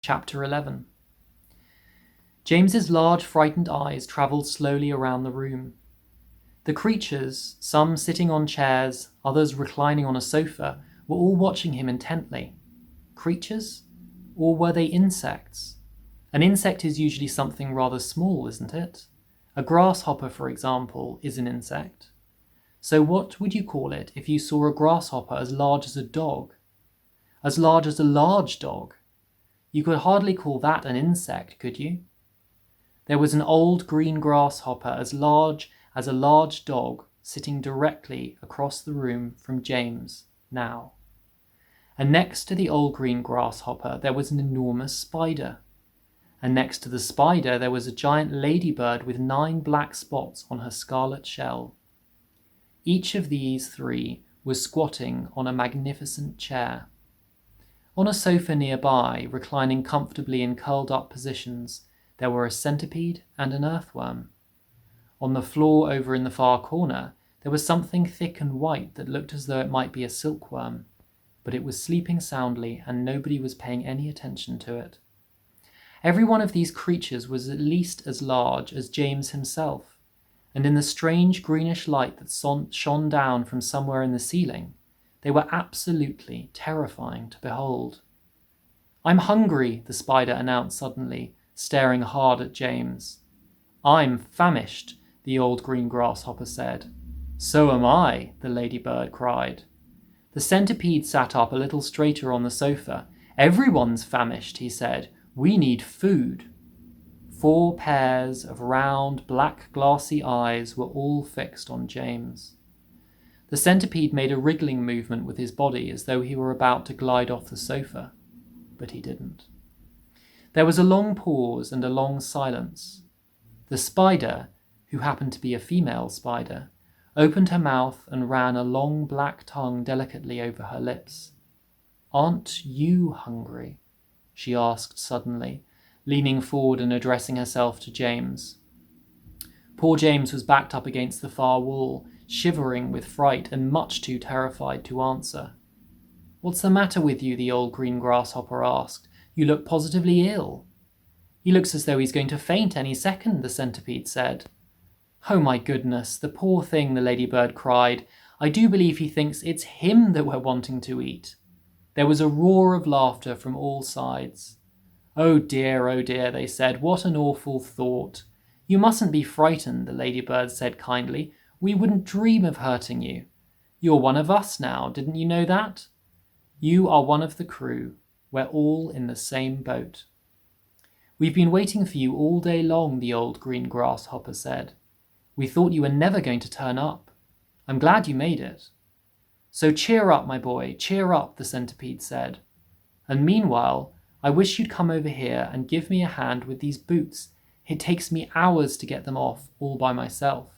Chapter 11. James's large, frightened eyes travelled slowly around the room. The creatures, some sitting on chairs, others reclining on a sofa, were all watching him intently. Creatures? Or were they insects? An insect is usually something rather small, isn't it? A grasshopper, for example, is an insect. So what would you call it if you saw a grasshopper as large as a dog? As large as a large dog? You could hardly call that an insect, could you? There was an old green grasshopper as large as a large dog sitting directly across the room from James now. And next to the old green grasshopper there was an enormous spider. And next to the spider there was a giant ladybird with 9 black spots on her scarlet shell. Each of these 3 was squatting on a magnificent chair. On a sofa nearby, reclining comfortably in curled-up positions, there were a centipede and an earthworm. On the floor over in the far corner, there was something thick and white that looked as though it might be a silkworm, but it was sleeping soundly and nobody was paying any attention to it. Every one of these creatures was at least as large as James himself, and in the strange greenish light that shone down from somewhere in the ceiling, they were absolutely terrifying to behold. "I'm hungry," the spider announced suddenly, staring hard at James. "I'm famished," the old green grasshopper said. "So am I," the ladybird cried. The centipede sat up a little straighter on the sofa. "Everyone's famished," he said. "We need food." 4 pairs of round, black, glassy eyes were all fixed on James. The centipede made a wriggling movement with his body as though he were about to glide off the sofa, but he didn't. There was a long pause and a long silence. The spider, who happened to be a female spider, opened her mouth and ran a long black tongue delicately over her lips. "Aren't you hungry?" she asked suddenly, leaning forward and addressing herself to James. Poor James was backed up against the far wall, shivering with fright and much too terrified to answer. "What's the matter with you?" the old green grasshopper asked. "You look positively ill." "He looks as though he's going to faint any second," the centipede said. "Oh my goodness, the poor thing," the ladybird cried. "I do believe he thinks it's him that we're wanting to eat." There was a roar of laughter from all sides. Oh dear, they said. "What an awful thought." "You mustn't be frightened," the ladybird said kindly. "We wouldn't dream of hurting you. You're one of us now, didn't you know that? You are one of the crew. We're all in the same boat." "We've been waiting for you all day long," the old green grasshopper said. "We thought you were never going to turn up. I'm glad you made it." "So cheer up, my boy, cheer up," the centipede said. "And meanwhile, I wish you'd come over here and give me a hand with these boots. It takes me hours to get them off all by myself."